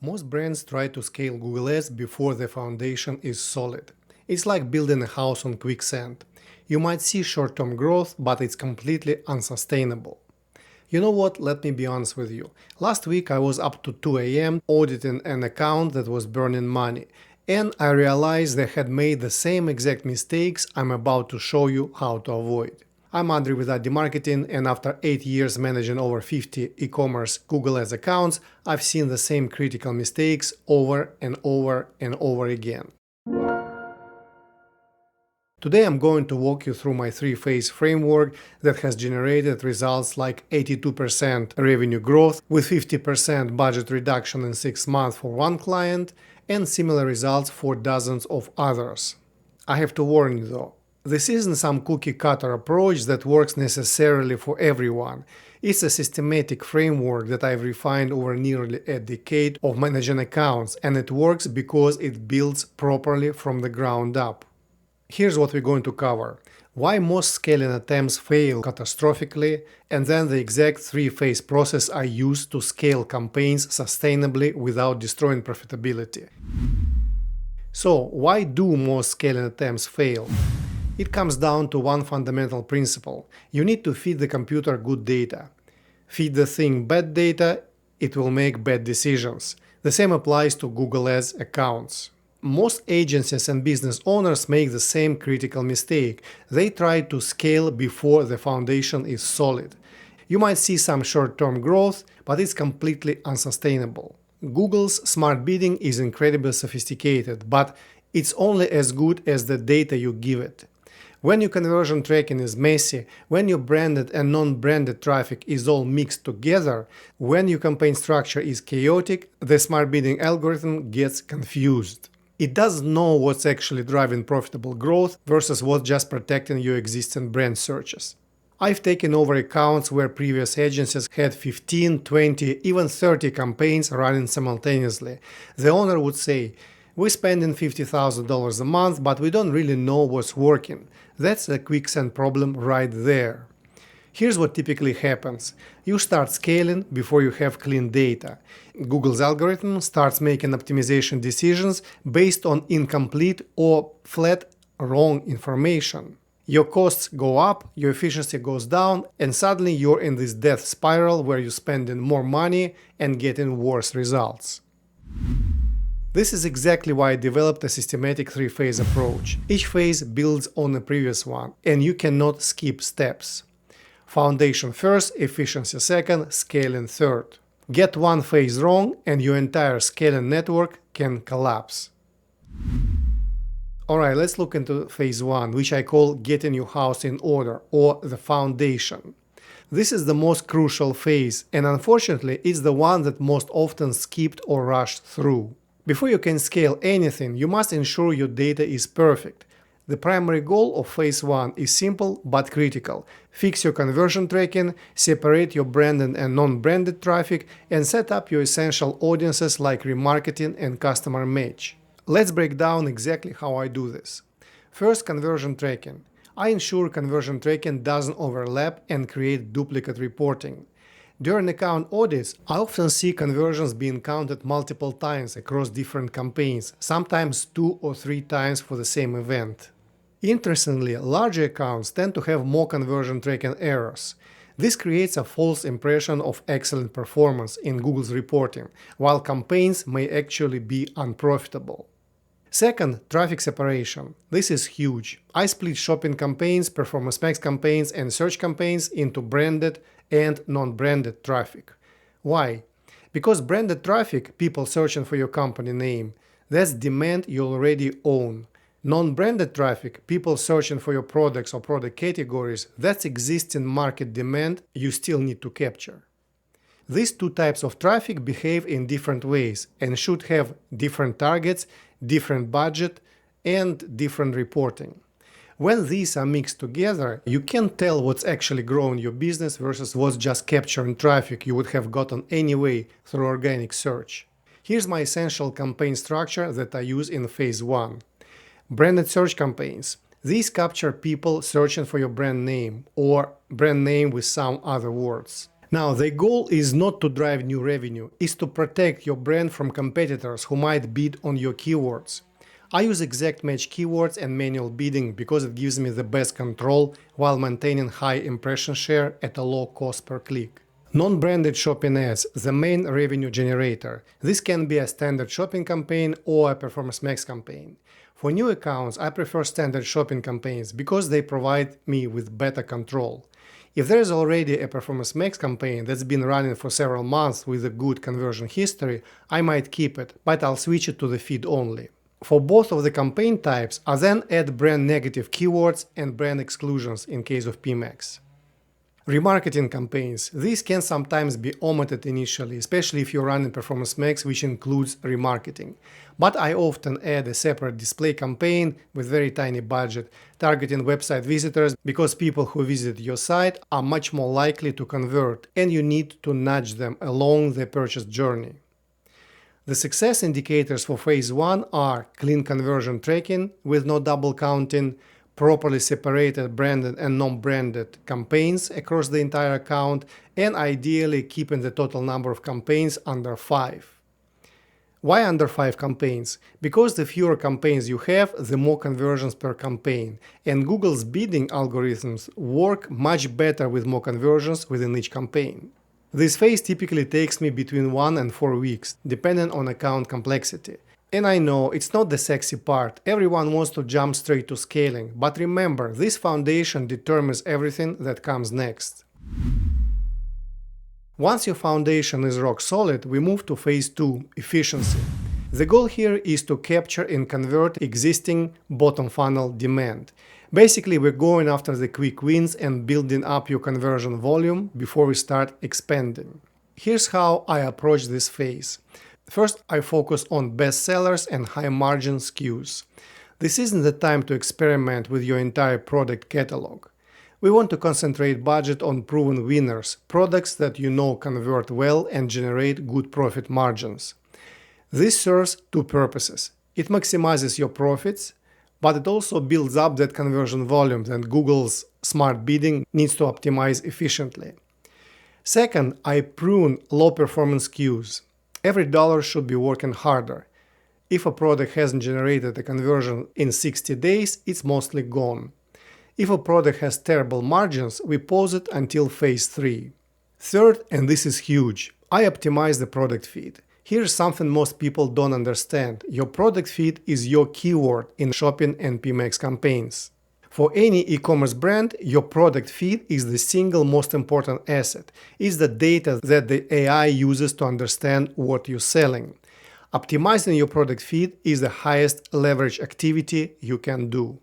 Most brands try to scale Google Ads before the foundation is solid. It's like building a house on quicksand. You might see short-term growth, but it's completely unsustainable. You know what? Let me be honest with you. Last week I was up to 2 a.m. auditing an account that was burning money, and I realized they had made the same exact mistakes I'm about to show you how to avoid. I'm Andrey with Advertisers Marketing, and after 8 years managing over 50 e-commerce Google Ads accounts, I've seen the same critical mistakes over and over and over again. Today I'm going to walk you through my 3-phase framework that has generated results like 82% revenue growth with 50% budget reduction in 6 months for one client and similar results for dozens of others. I have to warn you though, this isn't some cookie-cutter approach that works necessarily for everyone. It's a systematic framework that I've refined over nearly a decade of managing accounts, and it works because it builds properly from the ground up. Here's what we're going to cover: why most scaling attempts fail catastrophically, and then the exact 3-phase process I use to scale campaigns sustainably without destroying profitability. So, why do most scaling attempts fail? It comes down to one fundamental principle. You need to feed the computer good data. Feed the thing bad data, it will make bad decisions. The same applies to Google Ads accounts. Most agencies and business owners make the same critical mistake. They try to scale before the foundation is solid. You might see some short-term growth, but it's completely unsustainable. Google's smart bidding is incredibly sophisticated, but it's only as good as the data you give it. When your conversion tracking is messy, when your branded and non-branded traffic is all mixed together, when your campaign structure is chaotic, the smart bidding algorithm gets confused. It doesn't know what's actually driving profitable growth versus what's just protecting your existing brand searches. I've taken over accounts where previous agencies had 15, 20, even 30 campaigns running simultaneously. The owner would say, "We're spending $50,000 a month, but we don't really know what's working." That's a quicksand problem right there. Here's what typically happens. You start scaling before you have clean data. Google's algorithm starts making optimization decisions based on incomplete or flat wrong information. Your costs go up, your efficiency goes down, and suddenly you're in this death spiral where you're spending more money and getting worse results. This is exactly why I developed a systematic 3-phase approach. Each phase builds on the previous one, and you cannot skip steps. Foundation first, efficiency second, scaling third. Get one phase wrong and your entire scaling network can collapse. Alright, let's look into phase 1, which I call getting your house in order, or the foundation. This is the most crucial phase, and unfortunately it's the one that most often skipped or rushed through. Before you can scale anything, you must ensure your data is perfect. The primary goal of phase 1 is simple but critical. Fix your conversion tracking, separate your branded and non-branded traffic, and set up your essential audiences like remarketing and customer match. Let's break down exactly how I do this. First, conversion tracking. I ensure conversion tracking doesn't overlap and create duplicate reporting. During account audits, I often see conversions being counted multiple times across different campaigns, sometimes 2 or 3 times for the same event. Interestingly, larger accounts tend to have more conversion tracking errors. This creates a false impression of excellent performance in Google's reporting, while campaigns may actually be unprofitable. Second, traffic separation. This is huge. I split shopping campaigns, performance max campaigns, and search campaigns into branded and non-branded traffic. Why? Because branded traffic, people searching for your company name, that's demand you already own. Non-branded traffic, people searching for your products or product categories, that's existing market demand you still need to capture. These two types of traffic behave in different ways and should have different targets, different budget, and different reporting. When these are mixed together, you can't tell what's actually growing your business versus what's just capturing traffic you would have gotten anyway through organic search. Here's my essential campaign structure that I use in phase 1. Branded search campaigns. These capture people searching for your brand name or brand name with some other words. Now, the goal is not to drive new revenue, it's to protect your brand from competitors who might bid on your keywords. I use exact match keywords and manual bidding because it gives me the best control while maintaining high impression share at a low cost per click. Non-branded shopping ads, the main revenue generator. This can be a standard shopping campaign or a Performance Max campaign. For new accounts, I prefer standard shopping campaigns because they provide me with better control. If there is already a Performance Max campaign that's been running for several months with a good conversion history, I might keep it, but I'll switch it to the feed only. For both of the campaign types, I then add brand negative keywords and brand exclusions in case of PMAX. Remarketing campaigns. These can sometimes be omitted initially, especially if you're running Performance Max, which includes remarketing. But I often add a separate display campaign with very tiny budget, targeting website visitors because people who visit your site are much more likely to convert, and you need to nudge them along their purchase journey. The success indicators for phase 1 are clean conversion tracking with no double counting, properly separated branded and non-branded campaigns across the entire account, and ideally keeping the total number of campaigns under 5. Why under 5 campaigns? Because the fewer campaigns you have, the more conversions per campaign, and Google's bidding algorithms work much better with more conversions within each campaign. This phase typically takes me between 1 and 4 weeks, depending on account complexity. And I know it's not the sexy part, everyone wants to jump straight to scaling, but remember, this foundation determines everything that comes next. Once your foundation is rock solid, we move to phase 2, efficiency. The goal here is to capture and convert existing bottom funnel demand. Basically, we're going after the quick wins and building up your conversion volume before we start expanding. Here's how I approach this phase. First, I focus on best sellers and high-margin SKUs. This isn't the time to experiment with your entire product catalog. We want to concentrate budget on proven winners, products that you know convert well and generate good profit margins. This serves two purposes. It maximizes your profits, but it also builds up that conversion volume that Google's smart bidding needs to optimize efficiently. Second, I prune low-performance SKUs. Every dollar should be working harder. If a product hasn't generated a conversion in 60 days, it's mostly gone. If a product has terrible margins, we pause it until phase 3. Third, and this is huge, I optimize the product feed. Here's something most people don't understand. Your product feed is your keyword in shopping and PMAX campaigns. For any e-commerce brand, your product feed is the single most important asset. It's the data that the AI uses to understand what you're selling. Optimizing your product feed is the highest leverage activity you can do.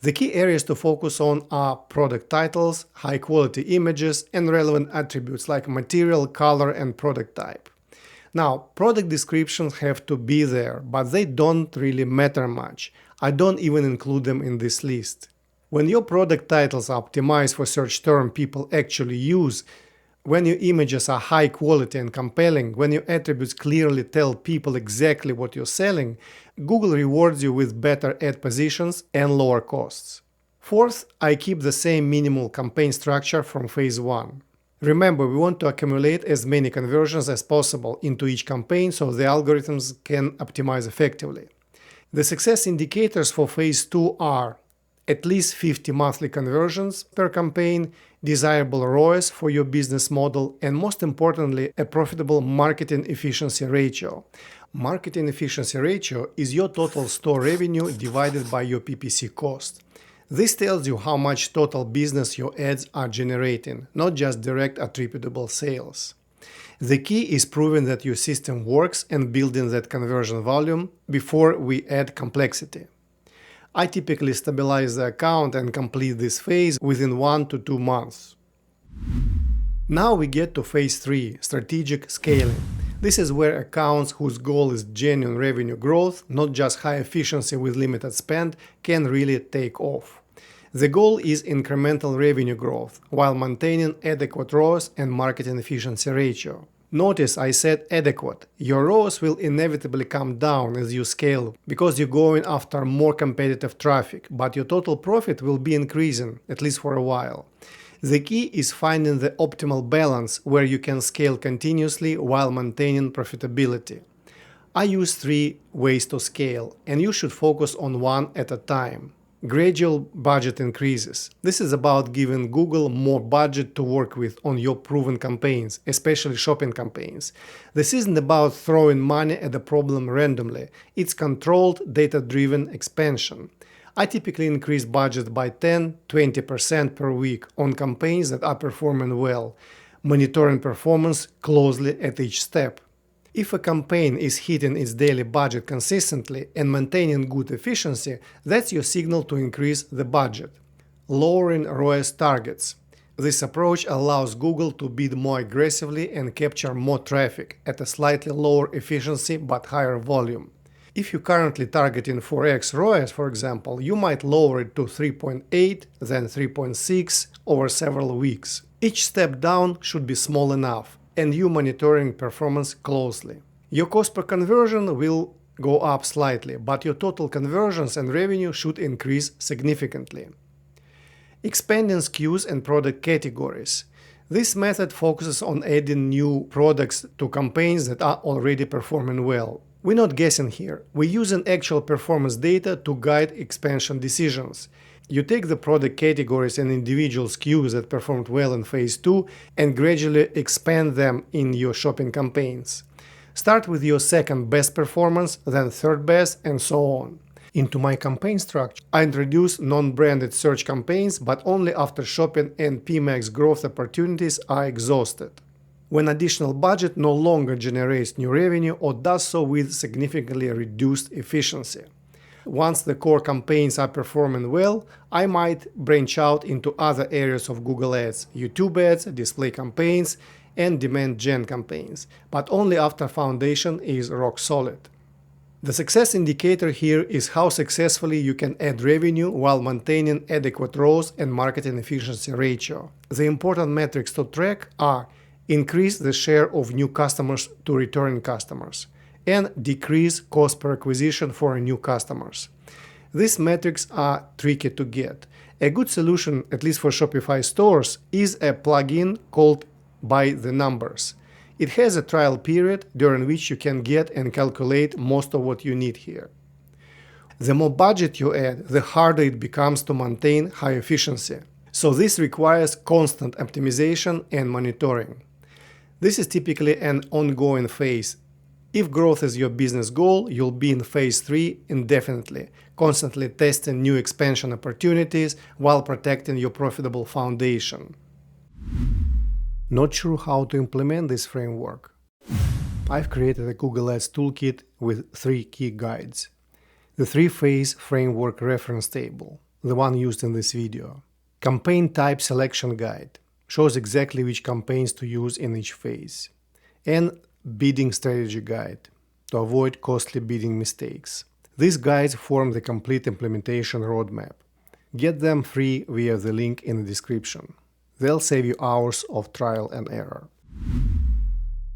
The key areas to focus on are product titles, high-quality images, and relevant attributes like material, color, and product type. Now, product descriptions have to be there, but they don't really matter much. I don't even include them in this list. When your product titles are optimized for search term people actually use, when your images are high quality and compelling, when your attributes clearly tell people exactly what you're selling, Google rewards you with better ad positions and lower costs. Fourth, I keep the same minimal campaign structure from phase 1. Remember, we want to accumulate as many conversions as possible into each campaign so the algorithms can optimize effectively. The success indicators for phase 2 are at least 50 monthly conversions per campaign, desirable ROAS for your business model, and most importantly, a profitable marketing efficiency ratio. Marketing efficiency ratio is your total store revenue divided by your PPC cost. This tells you how much total business your ads are generating, not just direct attributable sales. The key is proving that your system works and building that conversion volume before we add complexity. I typically stabilize the account and complete this phase within 1 to 2 months. Now we get to phase 3, strategic scaling. This is where accounts whose goal is genuine revenue growth, not just high efficiency with limited spend, can really take off. The goal is incremental revenue growth while maintaining adequate ROAS and marketing efficiency ratio. Notice I said adequate. Your ROAS will inevitably come down as you scale because you're going after more competitive traffic, but your total profit will be increasing, at least for a while. The key is finding the optimal balance where you can scale continuously while maintaining profitability. I use 3 ways to scale, and you should focus on one at a time. Gradual budget increases. This is about giving Google more budget to work with on your proven campaigns, especially shopping campaigns. This isn't about throwing money at a problem randomly. It's controlled, data-driven expansion. I typically increase budget by 10–20% per week on campaigns that are performing well, monitoring performance closely at each step. If a campaign is hitting its daily budget consistently and maintaining good efficiency, that's your signal to increase the budget. Lowering ROAS targets. This approach allows Google to bid more aggressively and capture more traffic at a slightly lower efficiency but higher volume. If you're currently targeting 4x ROAS, for example, you might lower it to 3.8, then 3.6 over several weeks. Each step down should be small enough, and you monitoring performance closely. Your cost per conversion will go up slightly, but your total conversions and revenue should increase significantly. Expanding SKUs and product categories. This method focuses on adding new products to campaigns that are already performing well. We're not guessing here. We're using actual performance data to guide expansion decisions. You take the product categories and individual SKUs that performed well in phase 2 and gradually expand them in your shopping campaigns. Start with your second best performance, then third best, and so on. Into my campaign structure, I introduce non-branded search campaigns, but only after shopping and PMAX growth opportunities are exhausted. When additional budget no longer generates new revenue or does so with significantly reduced efficiency. Once the core campaigns are performing well, I might branch out into other areas of Google Ads, YouTube ads, display campaigns, and demand gen campaigns, but only after foundation is rock solid. The success indicator here is how successfully you can add revenue while maintaining adequate ROAS and marketing efficiency ratio. The important metrics to track are increase the share of new customers to returning customers, and decrease cost per acquisition for new customers. These metrics are tricky to get. A good solution, at least for Shopify stores, is a plugin called By the Numbers. It has a trial period during which you can get and calculate most of what you need here. The more budget you add, the harder it becomes to maintain high efficiency. So this requires constant optimization and monitoring. This is typically an ongoing phase. If growth is your business goal, you'll be in phase 3 indefinitely, constantly testing new expansion opportunities while protecting your profitable foundation. Not sure how to implement this framework? I've created a Google Ads toolkit with 3 key guides. The 3-phase framework reference table, the one used in this video. Campaign type selection guide, shows exactly which campaigns to use in each phase. And bidding strategy guide, to avoid costly bidding mistakes. These guides form the complete implementation roadmap. Get them free via the link in the description. They'll save you hours of trial and error.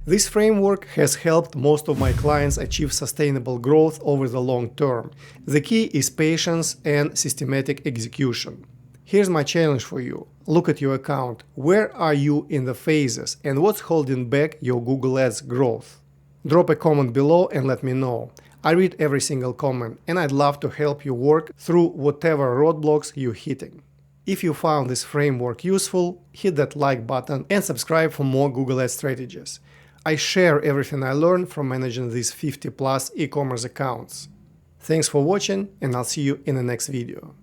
This framework has helped most of my clients achieve sustainable growth over the long term. The key is patience and systematic execution. Here's my challenge for you. Look at your account. Where are you in the phases and what's holding back your Google Ads growth? Drop a comment below and let me know. I read every single comment and I'd love to help you work through whatever roadblocks you're hitting. If you found this framework useful, hit that like button and subscribe for more Google Ads strategies. I share everything I learned from managing these 50+ e-commerce accounts. Thanks for watching and I'll see you in the next video.